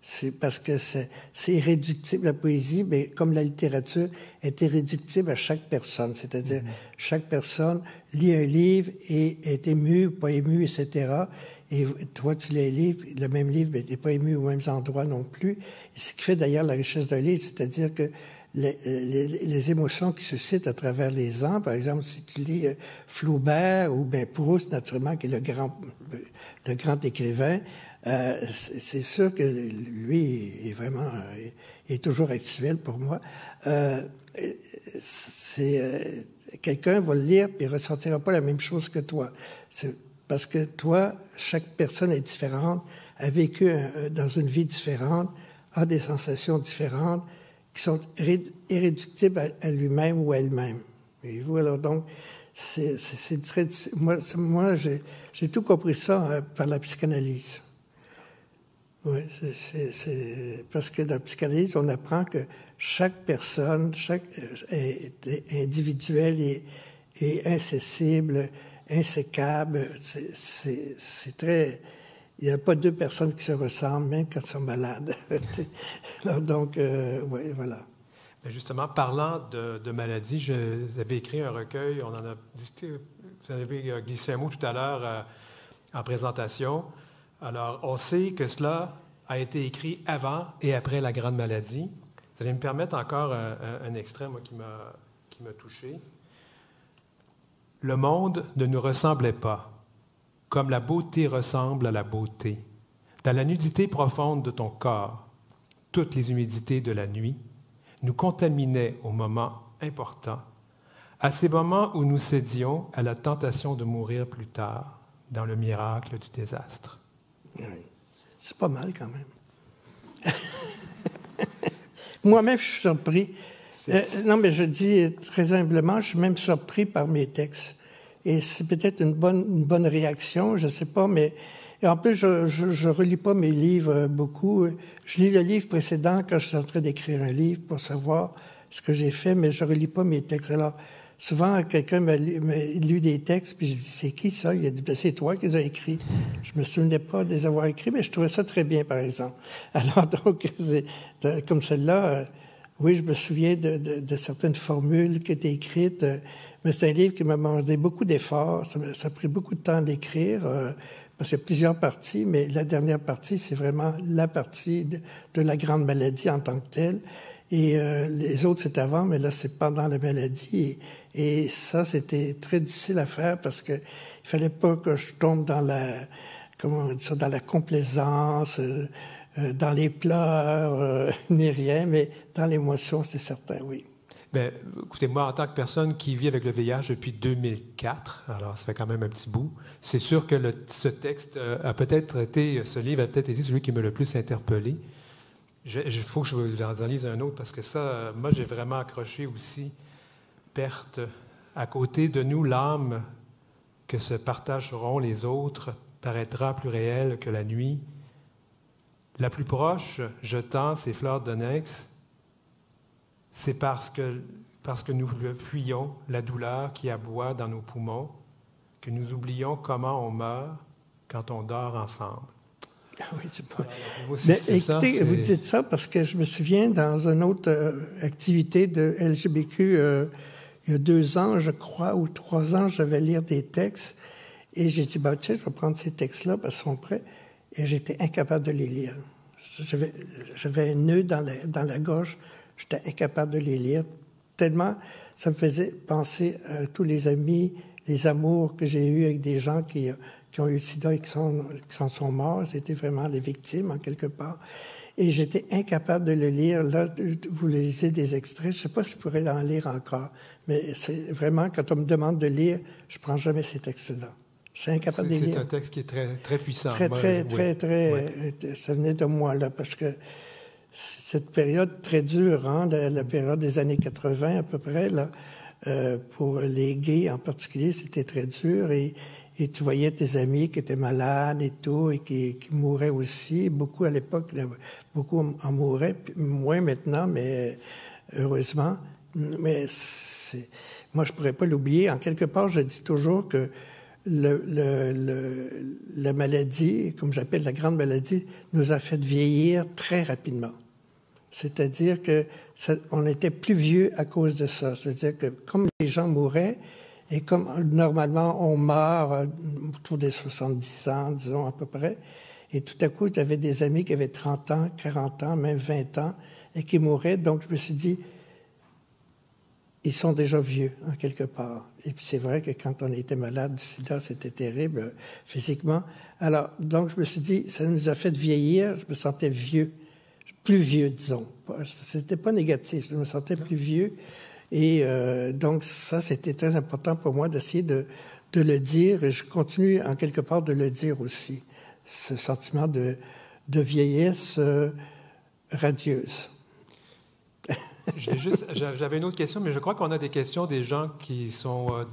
C'est parce que c'est irréductible, la poésie, mais comme la littérature est irréductible à chaque personne. C'est-à-dire, chaque personne lit un livre et est ému, pas ému, etc., et toi, tu lis le même livre, mais tu n'es pas ému aux mêmes endroits non plus. Et ce qui fait d'ailleurs la richesse d'un livre, c'est-à-dire que les émotions qui suscitent à travers les ans, par exemple, si tu lis Flaubert ou bien Proust, naturellement, qui est le grand écrivain, c'est sûr que lui est vraiment est toujours actuel pour moi. Quelqu'un va le lire et il ne ressentira pas la même chose que toi. Parce que toi, chaque personne est différente, a vécu dans une vie différente, a des sensations différentes qui sont irréductibles à lui-même ou à elle-même. Voyez-vous, alors donc, c'est très... Moi j'ai tout compris ça par la psychanalyse. Oui, parce que dans la psychanalyse, on apprend que chaque personne est individuelle et incessible, insécable. C'est très... Il n'y a pas deux personnes qui se ressemblent, même quand ils sont malades. Alors donc, oui, voilà. Justement, parlant de maladies, vous avez écrit un recueil, on en a discuté, vous en avez glissé un mot tout à l'heure en présentation. Alors, on sait que cela a été écrit avant et après la grande maladie. Vous allez me permettre encore un extrait, moi, qui m'a touché. « Le monde ne nous ressemblait pas, comme la beauté ressemble à la beauté. Dans la nudité profonde de ton corps, toutes les humidités de la nuit nous contaminaient aux moments importants, à ces moments où nous cédions à la tentation de mourir plus tard, dans le miracle du désastre. » Oui. C'est pas mal quand même. Moi-même, je suis surpris. Non, mais je dis très humblement, je suis même surpris par mes textes. Et c'est peut-être une bonne réaction, je ne sais pas, mais... Et en plus, je relis pas mes livres beaucoup. Je lis le livre précédent quand je suis en train d'écrire un livre pour savoir ce que j'ai fait, mais je relis pas mes textes. Alors, souvent, quelqu'un m'a lu des textes, puis je dis, c'est qui ça? Il a dit, c'est toi qui les as écrits. Je me souvenais pas de les avoir écrits, mais je trouvais ça très bien, par exemple. Alors, donc, comme celle-là, oui, je me souviens de certaines formules qui étaient écrites, mais c'est un livre qui m'a demandé beaucoup d'efforts. Ça a pris beaucoup de temps d'écrire, parce qu'il y a plusieurs parties, mais la dernière partie, c'est vraiment la partie de la grande maladie en tant que telle. Et les autres, c'est avant, mais là, c'est pendant la maladie. Et ça, c'était très difficile à faire parce que il fallait pas que je tombe dans dans la complaisance, dans les pleurs, ni rien, mais dans l'émotion, c'est certain, oui. Bien, écoutez, moi, en tant que personne qui vit avec le VIH depuis 2004, alors ça fait quand même un petit bout, c'est sûr que ce texte ce livre a peut-être été celui qui m'a le plus interpellé. Il faut que je vous en lise un autre parce que ça, moi, j'ai vraiment accroché aussi. Perte, à côté de nous, l'âme que se partageront les autres paraîtra plus réelle que la nuit. La plus proche, jetant ses fleurs d'onyx, c'est parce que nous fuyons la douleur qui aboie dans nos poumons, que nous oublions comment on meurt quand on dort ensemble. Ah oui, c'est pas... Mais écoutez, vous dites ça parce que je me souviens dans une autre activité de LGBTQ, il y a 2 ans, je crois, ou 3 ans, je devais lire des textes et j'ai dit, tiens, je vais prendre ces textes-là parce qu'ils sont prêts. Et j'étais incapable de les lire. J'avais un nœud dans la gorge. J'étais incapable de les lire, tellement ça me faisait penser à tous les amis, les amours que j'ai eus avec des gens qui ont eu le sida et qui en sont morts. C'était vraiment les victimes, en quelque part. Et j'étais incapable de le lire. Là, vous lisez des extraits. Je ne sais pas si je pourrais en lire encore. Mais c'est vraiment, quand on me demande de lire, je ne prends jamais ces textes-là. Je suis incapable de les lire. C'est un texte qui est très, très puissant. Très, ça venait de moi, là, parce que cette période très dure, hein, la période des années 80 à peu près, là, pour les gays en particulier, c'était très dur. Et tu voyais tes amis qui étaient malades et tout, et qui mouraient aussi. Beaucoup à l'époque, beaucoup en mouraient, moins maintenant, mais heureusement. Mais moi, je pourrais pas l'oublier. En quelque part, je dis toujours que la maladie, comme j'appelle la grande maladie, nous a fait vieillir très rapidement. C'est-à-dire qu'on était plus vieux à cause de ça. C'est-à-dire que comme les gens mouraient, et comme normalement on meurt autour des 70 ans, disons à peu près, et tout à coup, tu avais des amis qui avaient 30 ans, 40 ans, même 20 ans, et qui mouraient. Donc, je me suis dit, ils sont déjà vieux, en quelque part. Et puis, c'est vrai que quand on était malade du sida, c'était terrible physiquement. Alors, donc, je me suis dit, ça nous a fait vieillir. Je me sentais vieux. Plus vieux, disons. C'était pas négatif. Je me sentais plus vieux. Et donc, ça, c'était très important pour moi d'essayer de le dire. Et je continue, en quelque part, de le dire aussi. Ce sentiment de vieillesse radieuse. J'avais une autre question, mais je crois qu'on a des questions des gens qui sont...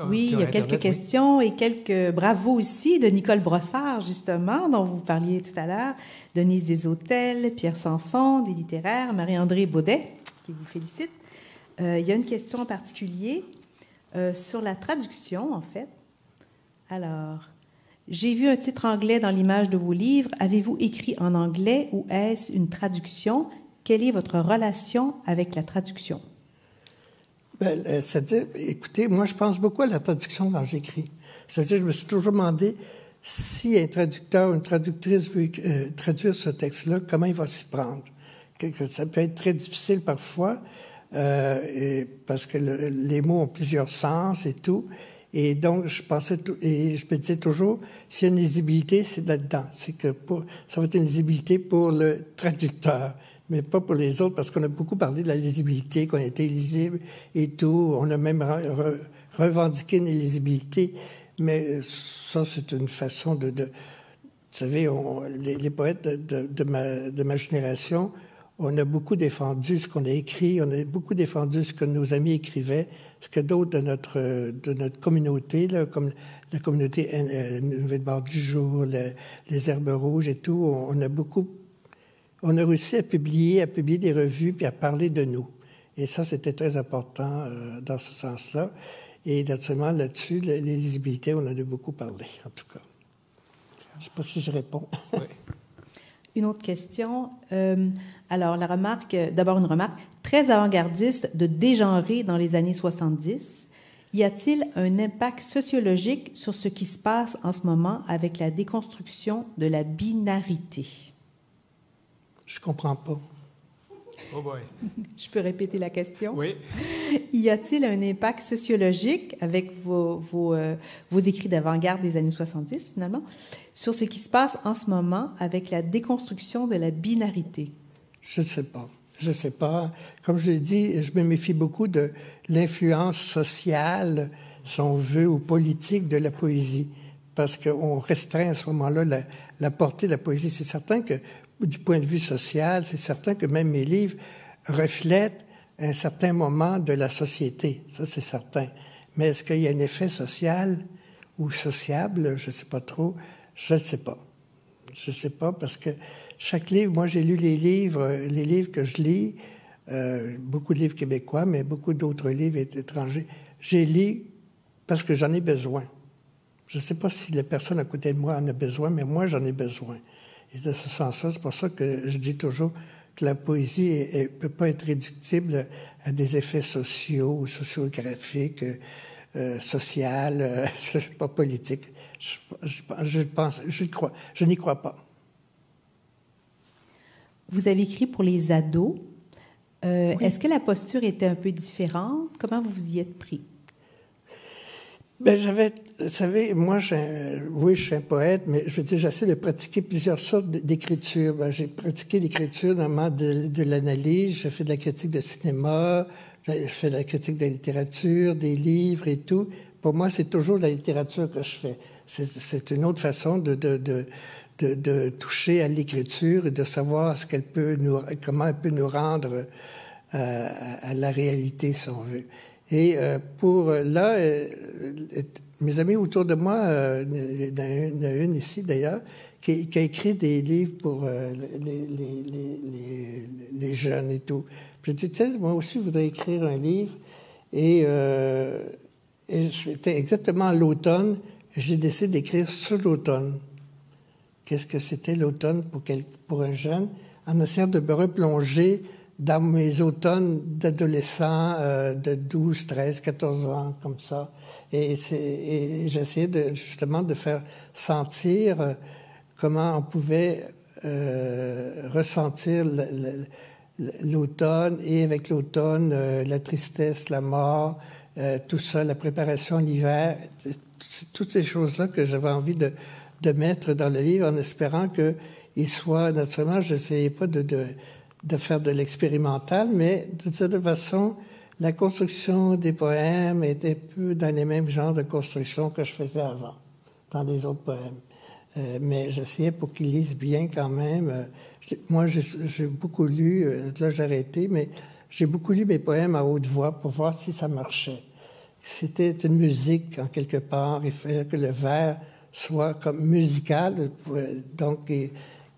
oui, il y a quelques questions et quelques bravos aussi de Nicole Brossard, justement, dont vous parliez tout à l'heure, Denise Desautels, Pierre Sanson, des littéraires, Marie-André Baudet, qui vous félicite. Il y a une question en particulier sur la traduction, en fait. Alors, j'ai vu un titre anglais dans l'image de vos livres. Avez-vous écrit en anglais ou est-ce une traduction? quelle est votre relation avec la traduction? C'est-à-dire, écoutez, moi, je pense beaucoup à la traduction quand j'écris. C'est-à-dire, je me suis toujours demandé si un traducteur ou une traductrice veut traduire ce texte-là, comment il va s'y prendre. Ça peut être très difficile parfois, parce que les mots ont plusieurs sens et tout. Et donc, je me disais toujours, s'il y a une lisibilité, c'est là-dedans. C'est que ça va être une lisibilité pour le traducteur, mais pas pour les autres, parce qu'on a beaucoup parlé de la lisibilité, qu'on était illisible et tout. On a même revendiqué une illisibilité. Mais ça, c'est une façon vous savez, les poètes de ma génération, on a beaucoup défendu ce qu'on a écrit, on a beaucoup défendu ce que nos amis écrivaient, ce que d'autres de notre communauté, là, comme la communauté Nouvelle Barre du Jour, les Herbes Rouges et tout, on a réussi à publier des revues puis à parler de nous. Et ça, c'était très important dans ce sens-là. Et naturellement, là-dessus, les lisibilités, on en a beaucoup parlé, en tout cas. Je ne sais pas si je réponds. Oui. Une autre question. Alors, d'abord une remarque. Très avant-gardiste de dégenrer dans les années 70. Y a-t-il un impact sociologique sur ce qui se passe en ce moment avec la déconstruction de la binarité? Je comprends pas. Oh boy. Je peux répéter la question? Oui. Y a-t-il un impact sociologique avec vos écrits d'avant-garde des années 70, finalement, sur ce qui se passe en ce moment avec la déconstruction de la binarité? Je ne sais pas. Je ne sais pas. Comme je l'ai dit, je me méfie beaucoup de l'influence sociale, si on veut, ou politique de la poésie, parce qu'on restreint à ce moment-là la portée de la poésie. C'est certain que, du point de vue social, c'est certain que même mes livres reflètent un certain moment de la société. Ça, c'est certain. Mais est-ce qu'il y a un effet social ou sociable? Je ne sais pas trop. Je ne sais pas. Je ne sais pas parce que chaque livre, moi j'ai lu les livres que je lis, beaucoup de livres québécois, mais beaucoup d'autres livres étrangers. J'ai lu parce que j'en ai besoin. Je ne sais pas si la personne à côté de moi en a besoin, mais moi j'en ai besoin. Et de ce sens-là, c'est pour ça que je dis toujours que la poésie ne peut pas être réductible à des effets sociaux ou sociographiques, social, pas politique. Je n'y crois pas. Vous avez écrit pour les ados. Oui. Est-ce que la posture était un peu différente? Comment vous vous y êtes pris? Vous savez, moi, je suis un poète, mais je veux dire, j'essaie de pratiquer plusieurs sortes d'écriture. J'ai pratiqué l'écriture normalement de l'analyse, j'ai fait de la critique de cinéma, j'ai fait de la critique de la littérature, des livres et tout. Pour moi, c'est toujours de la littérature que je fais. C'est une autre façon de toucher à l'écriture et de savoir comment elle peut nous rendre à la réalité, si on veut. Et mes amis autour de moi, il y en a une ici d'ailleurs, qui a écrit des livres pour les jeunes et tout. Puis je dis, tiens, moi aussi, je voudrais écrire un livre. Et c'était exactement à l'automne, j'ai décidé d'écrire sur l'automne. Qu'est-ce que c'était l'automne pour un jeune? En essayant de me replonger dans mes automnes d'adolescents de 12, 13, 14 ans, comme ça. Et j'essayais justement de faire sentir comment on pouvait ressentir l'automne, et avec l'automne, la tristesse, la mort, tout ça, la préparation à l'hiver, toutes ces choses-là que j'avais envie de mettre dans le livre en espérant qu'il soit, naturellement, je n'essayais pas de faire de l'expérimental, mais de toute façon, la construction des poèmes était peu dans les mêmes genres de construction que je faisais avant, dans les autres poèmes. Mais j'essayais pour qu'ils lisent bien quand même. Moi, j'ai beaucoup lu, là j'ai arrêté, mais j'ai beaucoup lu mes poèmes à haute voix pour voir si ça marchait. C'était une musique, en quelque part. Il fallait que le vers soit comme musical, donc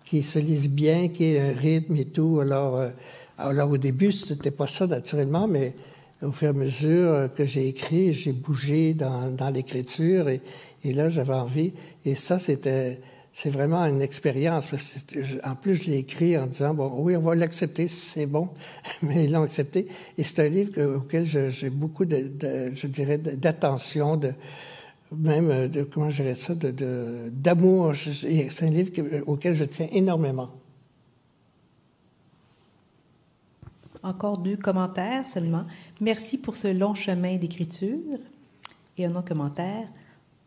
qui se lise bien, qui ait un rythme et tout. Alors au début, c'était pas ça naturellement, mais au fur et à mesure que j'ai écrit, j'ai bougé dans l'écriture et là, j'avais envie. Et ça, c'était c'est vraiment une expérience. Parce que en plus, je l'ai écrit en disant, bon, oui, on va l'accepter, c'est bon, mais ils l'ont accepté. Et c'est un livre auquel j'ai beaucoup je dirais, d'attention, même, comment je dirais ça, d'amour. C'est un livre auquel je tiens énormément. Encore 2 commentaires seulement. Merci pour ce long chemin d'écriture. Et un autre commentaire.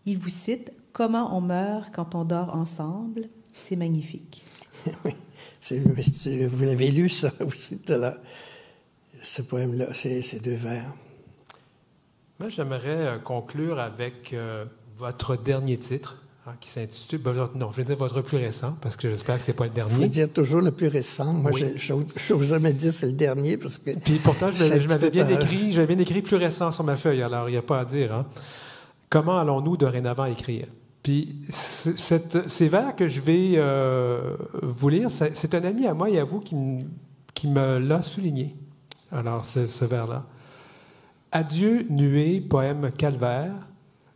Il vous cite « Comment on meurt quand on dort ensemble ?» C'est magnifique. Oui, vous l'avez lu, ça aussi, tout à l'heure. Ce poème-là, ces 2 vers. Moi, j'aimerais conclure avec votre dernier titre, qui s'intitule... non, je vais dire votre plus récent, parce que j'espère que ce n'est pas le dernier. Il faut dire toujours le plus récent. Moi, oui. Je n'ose jamais dire c'est le dernier, parce que... Puis pourtant, j'avais bien écrit plus récent sur ma feuille, alors il n'y a pas à dire. Hein. Comment allons-nous dorénavant écrire? Puis ces vers que je vais vous lire, c'est un ami à moi et à vous qui me l'a souligné. Alors, ce vers-là. Adieu, nuée, poème calvaire,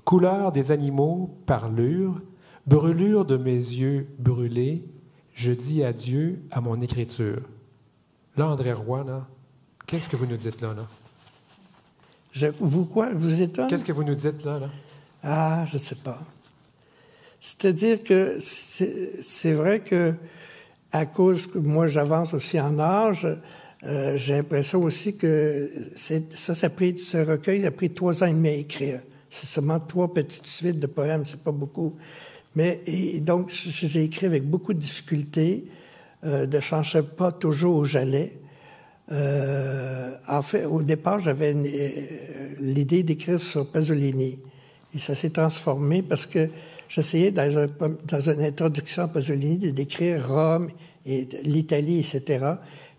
couleur des animaux, parlure, brûlure de mes yeux brûlés, je dis adieu à mon écriture. Là, André Roy, là, qu'est-ce que vous nous dites là? Vous quoi? Vous êtes là? Qu'est-ce que vous nous dites là? Ah, je ne sais pas. C'est-à-dire que c'est vrai que à cause que moi j'avance aussi en âge, j'ai l'impression aussi que ce recueil a pris 3 ans et demi à écrire. C'est seulement 3 petites suites de poèmes, c'est pas beaucoup. Mais donc j'ai écrit avec beaucoup de difficultés, ne cherchais pas toujours où j'allais. En fait, au départ, j'avais l'idée d'écrire sur Pasolini. Et ça s'est transformé parce que j'essayais, dans une introduction à Pasolini, de décrire Rome et l'Italie, etc.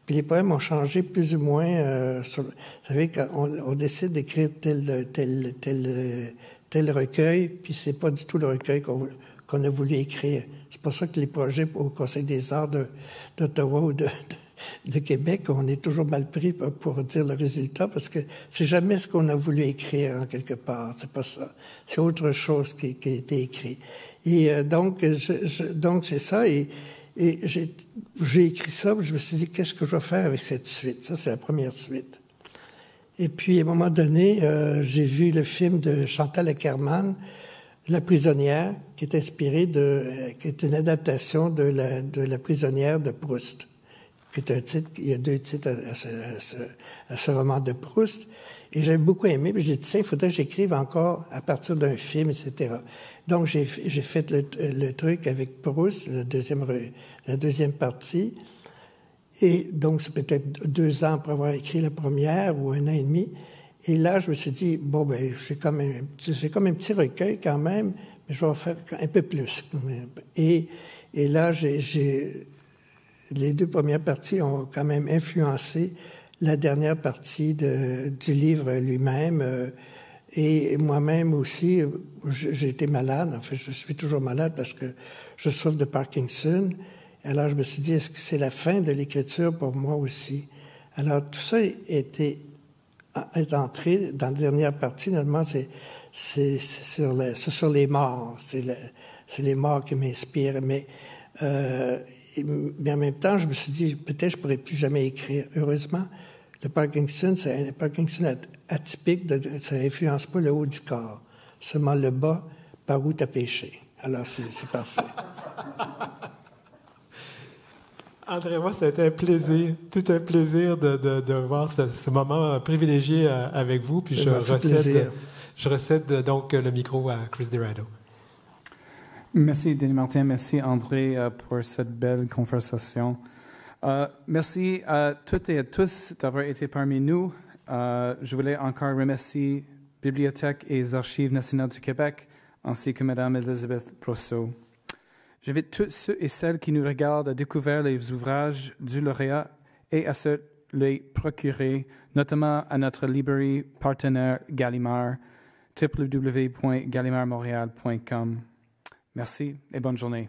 Puis les poèmes ont changé plus ou moins. Vous savez, quand on décide d'écrire tel recueil, puis c'est pas du tout le recueil qu'on a voulu écrire. C'est pour ça que les projets au Conseil des arts d'Ottawa ou de Québec, on est toujours mal pris pour dire le résultat, parce que c'est jamais ce qu'on a voulu écrire en quelque part. C'est pas ça. C'est autre chose qui a été écrit. Et donc c'est ça. Et j'ai écrit ça, je me suis dit, qu'est-ce que je vais faire avec cette suite? Ça, c'est la première suite. Et puis, à un moment donné, j'ai vu le film de Chantal Akerman, La prisonnière, qui est inspiré qui est une adaptation de La prisonnière de Proust. Il y a 2 titres à ce roman de Proust. Et j'ai beaucoup aimé, puis j'ai dit, il faudrait que j'écrive encore à partir d'un film, etc. Donc, j'ai fait le truc avec Proust, la deuxième partie. Et donc, c'est peut-être 2 ans après avoir écrit la première, ou 1 an et demi. Et là, je me suis dit, bon, ben, j'ai comme un petit recueil quand même, mais je vais en faire un peu plus. Et là, les 2 premières parties ont quand même influencé la dernière partie du livre lui-même. Et moi-même aussi, j'ai été malade. En fait, je suis toujours malade parce que je souffre de Parkinson. Alors, je me suis dit, est-ce que c'est la fin de l'écriture pour moi aussi? Alors, tout ça est entré dans la dernière partie. Normalement, c'est sur les morts. C'est les morts qui m'inspirent. Mais en même temps, je me suis dit, peut-être je ne pourrais plus jamais écrire. Heureusement, le Parkinson, c'est un Parkinson atypique, ça n'influence pas le haut du corps, seulement le bas, par où tu as péché. Alors, c'est parfait. André, moi, ça a été un plaisir, tout un plaisir de voir ce moment privilégié avec vous. Puis je recède donc le micro à Chris DeRado. Merci, Denis Martin. Merci, André, pour cette belle conversation. Merci à toutes et à tous d'avoir été parmi nous. Je voulais encore remercier Bibliothèque et les Archives nationales du Québec, ainsi que Mme Elisabeth Brosseau. J'invite tous ceux et celles qui nous regardent à découvrir les ouvrages du lauréat et à se les procurer, notamment à notre librairie partenaire Gallimard, www.gallimardmontréal.com. Merci et bonne journée.